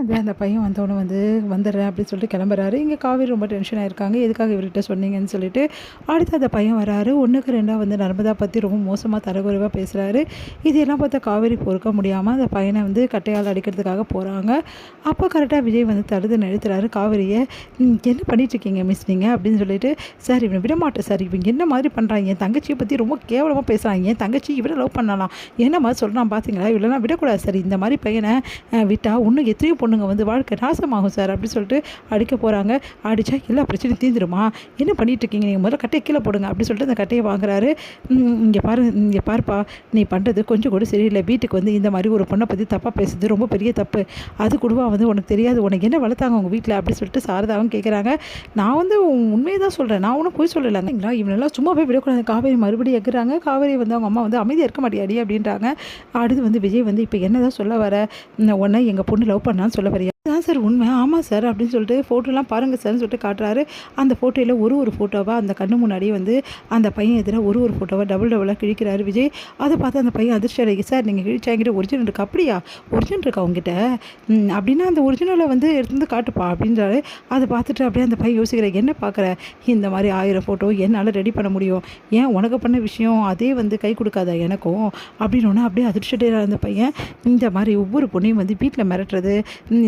வந்து அந்த பையன் வந்தோடனே வந்து வந்துடுறேன் அப்படின்னு சொல்லிட்டு கிளம்புறாரு. இங்கே காவேரி ரொம்ப டென்ஷன் ஆயிருக்காங்க. எதுக்காக இவர்கிட்ட சொன்னீங்கன்னு சொல்லிட்டு. அடுத்து அந்த பையன் வராரு. ஒன்றுக்கு ரெண்டாக வந்து நர்மதா பற்றி ரொம்ப மோசமாக தரக்குறைவாக பேசுகிறாரு. இதெல்லாம் பார்த்தா காவேரி பொறுக்க முடியாமல் அந்த பையனை வந்து கட்டையால் அடிக்கிறதுக்காக போகிறாங்க. அப்போ கரெக்டாக விஜய் வந்து தடுத்து நிறுத்துறாரு காவேரியை. என்ன பண்ணிட்டுருக்கீங்க மிஸ் நீங்கள் அப்படின்னு சொல்லிட்டு. சார் இவனை விடமாட்டேன் சார், இவங்க என்ன மாதிரி பண்ணுறாங்க, என் தங்கச்சியை பற்றி ரொம்ப கேவலமாக பேசுகிறாங்க, என் தங்கச்சி இவரை லவ் பண்ணலாம் என்ன மாதிரி சொல்கிறான் பார்த்தீங்களா, இவளெல்லாம் விடக்கூடாது சார், இந்த மாதிரி பையனை விட்டால் இன்னும் எத்தனையோ பொண்ணுங்க வந்து வாழ்க்கை நாசமாகும் சார் அப்படின்னு சொல்லிட்டு அடிக்க போகிறாங்க. அடித்தா எல்லா பிரச்சனையும் தீர்ந்துருமா, என்ன பண்ணிட்டு இருக்கீங்க, நீங்கள் முதல்ல கட்டையை கீழே போடுங்க அப்படின்னு சொல்லிட்டு அந்த கட்டையை வாங்குறாரு. இங்கே பாருப்பா, நீ பண்ணுறது கொஞ்சம் கூட சரியில்லை. வீட்டுக்கு வந்து இந்த மாதிரி ஒரு பொண்ணை பற்றி தப்பாக பேசுறது ரொம்ப பெரிய தப்பு. அது கூடவா வந்து உனக்கு தெரியாது, உனக்கு என்ன வளர்த்தாங்க உங்கள் வீட்டில் அப்படின்னு சொல்லிட்டு சாரதாவும் கேட்குறாங்க. நான் வந்து உண்மையை தான் சொல்கிறேன், நான் ஒன்றும் போய் சொல்லலைங்களா, இவனெல்லாம் சும்மா போய் விடக்கூடாது. காவேரி மறுபடியும் எக்குறாங்க. காவேரி வந்து அவங்க அம்மா வந்து அமைதியாக இருக்க மாட்டியாடி அப்படின்றாங்க. அடுத்து வந்து விஜய் வந்து இப்போ என்ன தான் சொல்ல வர, உன்னை எங்கள் பொண்ணு லவ் பண்ணான்னு சொல்ல வரியா, தான் சார் உண்மை, ஆமாம் சார் அப்படின்னு சொல்லிட்டு ஃபோட்டோலாம் பாருங்கள் சார்னு சொல்லிட்டு காட்டுறாரு. அந்த ஃபோட்டோவில் ஒரு ஃபோட்டோவாக அந்த கண்ணு முன்னாடியே வந்து அந்த பையன் எதிராக ஒரு ஃபோட்டோவாக டபுளாக கிழிக்கிறாரு விஜய். அதை பார்த்து அந்த பையன் அதிர்ச்சி அடைகி, சார் நீங்கள் கிழிச்சாங்கிட்ட ஒரிஜினல் இருக்கா, அப்படியா ஒரிஜினல் இருக்கா அவங்ககிட்ட, அப்படின்னா அந்த ஒரிஜினலை வந்து எடுத்து காட்டுப்பா அப்படின்றாரு. அதை பார்த்துட்டு அப்படியே அந்த பையன் யோசிக்கிறேன், என்ன பார்க்குற, இந்த மாதிரி 1000 ஃபோட்டோ என்னால் ரெடி பண்ண முடியும், ஏன் உனக்கு பண்ண விஷயம் அதே வந்து கை கொடுக்காத எனக்கும் அப்படின்னு அப்படியே அதிர்ச்சி அடைகிறார் அந்த பையன். இந்த மாதிரி ஒவ்வொரு பொண்ணையும் வந்து வீட்டில் மிரட்டுறது,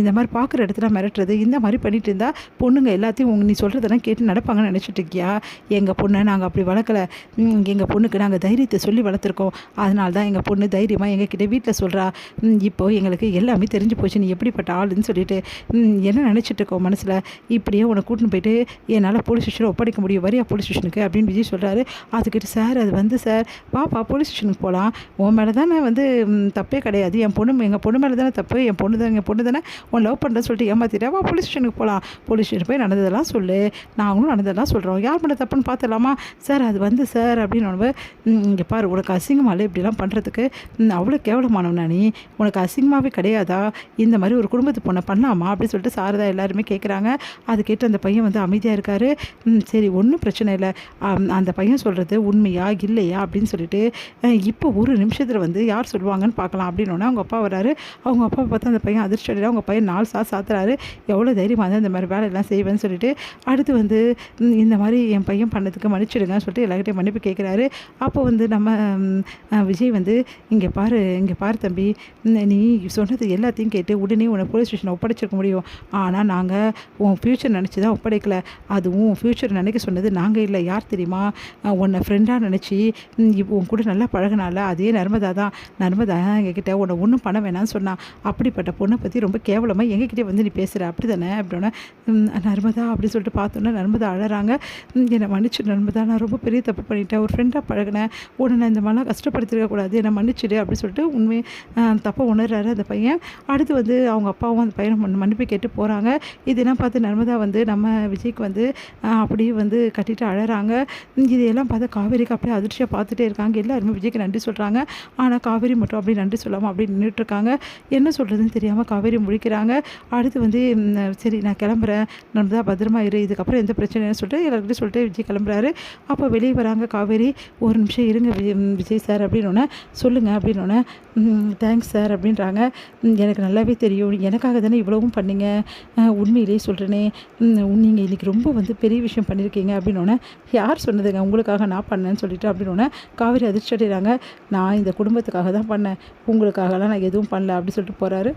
இந்த மாதிரி பார்க்குற இடத்துல மிரட்டுறது, இந்த மாதிரி பண்ணிட்டு இருந்தால் பொண்ணுங்க எல்லாத்தையும் நீ சொல்கிறதெல்லாம் கேட்டு நடப்பாங்கன்னு நினச்சிட்டு இருக்கியா, எங்கள் பொண்ணை நாங்கள் அப்படி வளர்க்கலை, எங்கள் பொண்ணுக்கு நாங்கள் தைரியத்தை சொல்லி வளர்த்துருக்கோம், அதனால தான் எங்கள் பொண்ணு தைரியமாக எங்ககிட்ட வீட்டில் சொல்கிறா, இப்போது எங்களுக்கு எல்லாமே தெரிஞ்சு போச்சு நீ எப்படிப்பட்ட ஆளுன்னு சொல்லிட்டு, என்ன நினச்சிட்டு இருக்கோம் மனசில், இப்படியே உன்னை கூட்டின்னு போயிட்டு என்னால் போலீஸ் ஸ்டேஷனில் ஒப்படைக்க முடியும், வரியா போலீஸ் ஸ்டேஷனுக்கு அப்படின்னு விஜய் சொல்கிறாரு. அதுக்கிட்ட சார் அது வந்து சார் பாப்பா போலீஸ் ஸ்டேஷனுக்கு போகலாம், உன் மேலே தானே வந்து தப்பே கிடையாது, எங்கள் பொண்ணு மேலே தானே தப்பு, என் பொண்ணு தானே உன் லவ் பண்ணுறேன்னு சொல்லிட்டு ஏமாற்றிட்டா, வா போலீஸ் ஸ்டேஷனுக்கு போகலாம், போலீஸ் ஸ்டேஷன் போய் நடந்ததெல்லாம் சொல்லு, நாங்களும் நடந்ததெல்லாம் சொல்கிறோம், யார் பண்ண தப்புன்னு பார்த்துடலாமா சார், அது வந்து சார் அப்படின்னு. இங்கே பாரு, உனக்கு அசிங்கமாலே இப்படிலாம் பண்ணுறதுக்கு அவ்வளோ கேவலமானவனா நீ, உனக்கு அசிங்கமாகவே கிடையாதா, இந்த மாதிரி ஒரு குடும்பத்து பொண்ணை பண்ணலாமா அப்படின்னு சொல்லிட்டு சாரதா எல்லாருமே கேட்குறாங்க. அது கேட்டு அந்த பையன் வந்து அமைதியாக இருக்கார். சரி ஒன்றும் பிரச்சனை இல்லை, அந்த பையன் சொல்கிறது உண்மையா இல்லையா அப்படின்னு சொல்லிட்டு இப்போ ஒரு நிமிஷத்தில் வந்து யார் சொல்லுவாங்கன்னு பார்க்கலாம் அப்படின்னு அவங்க அப்பா வராரு. அவங்க அப்பா பார்த்து அந்த பையன் அதிர்ச்சி அடையில, அவங்க பையன் 4 சாத்துறாரு, எவ்வளோ தைரியமாக இருந்தால் இந்த மாதிரி வேலையெல்லாம் செய்வேன்னு சொல்லிட்டு. அடுத்து வந்து இந்த மாதிரி என் பையன் பண்ணதுக்கு மன்னிச்சிடுங்கன்னு சொல்லிட்டு எல்லார்கிட்டையும் மன்னிப்பு கேட்குறாரு. அப்போ வந்து நம்ம விஜய் வந்து இங்கே பாரு தம்பி, நீ சொன்னது எல்லாத்தையும் கேட்டு உடனே உன்னை போலீஸ் ஸ்டேஷனை ஒப்படைச்சிருக்க முடியும், ஆனால் நாங்கள் உன் ஃப்யூச்சர் நினச்சி தான் ஒப்படைக்கலை, அதுவும் ஃப்யூச்சர் நினைக்க சொன்னது நாங்கள் இல்லை, யார் தெரியுமா, உன்னை ஃப்ரெண்டாக நினச்சி உன் கூட நல்லா பழகினால அதே நர்மதா தான், நர்மதா எங்ககிட்ட உன்னை ஒன்றும் பண்ண வேணாம்னு சொன்னான், அப்படிப்பட்ட பொண்ணை பற்றி ரொம்ப கேவலமாக எங்ககிட்டே வந்து நீ பேசுகிற அப்படி தானே அப்படின்னா, நர்மதா அப்படின்னு சொல்லிட்டு பார்த்தோன்னா நர்மதா அழறாங்க. என்னை மன்னிச்சு நர்மதா, நான் ரொம்ப பெரிய தப்பு பண்ணிட்டேன், ஒரு ஃப்ரெண்டாக பழகினேன், உன்னை நான் இந்த மாதிரிலாம் கஷ்டப்படுத்திருக்கக்கூடாது, என்னை மன்னிச்சிடு அப்படின்னு சொல்லிட்டு உண்மை தப்பை உணர்றாரு அந்த பையன். அடுத்து வந்து அவங்க அப்பாவும் அந்த பையனை மன்னிப்பு கேட்டு போகிறாங்க. இதெல்லாம் பார்த்து நர்மதா வந்து நம்ம விஜய்க்கு வந்து அப்படியே வந்து கட்டிட்டு அழறாங்க. இதையெல்லாம் பார்த்து காவேரிக்கு அப்படியே அதிர்ச்சியாக பார்த்துட்டே இருக்காங்க. எல்லாருமே விஜய்க்கு நன்றி சொல்கிறாங்க. ஆனால் காவேரி மட்டும் அப்படி நன்றி சொல்லாமல் அப்படி நின்றுட்டுருக்காங்க. என்ன சொல்கிறதுன்னு தெரியாமல் காவேரி முழிக்கிறாங்க. அடுத்து வந்து சரி நான் கிளம்புறேன், நர்மதா பத்திரமா இரு, இதுக்கப்புறம் எந்த பிரச்சனைன்னு சொல்லிட்டு எல்லாருக்கிட்டையும் சொல்லிட்டு விஜய் கிளம்புறாரு. அப்போ வெளியே வராங்க காவேரி. ஒரு நிமிஷம் இருங்க விஜய் சார் அப்படின்னோடனே, சொல்லுங்கள் அப்படின்னோடனே, தேங்க்ஸ் சார் அப்படின்றாங்க. எனக்கு நல்லாவே தெரியும், எனக்காக தானே இவ்வளவும் பண்ணீங்க, உண்மையிலேயே சொல்கிறேனே, நீங்கள் இன்றைக்கி ரொம்ப வந்து பெரிய விஷயம் பண்ணியிருக்கீங்க அப்படின்னோடனே, யார் சொன்னதுங்க உங்களுக்காக நான் பண்ணேன்னு சொல்லிட்டு அப்படின்னோடனே காவேரி அதிர்ச்சி அடைகிறாங்க. நான் இந்த குடும்பத்துக்காக தான் பண்ணேன், உங்களுக்காகலாம் நான் எதுவும் பண்ணல அப்படி சொல்லிட்டு போகிறாரு.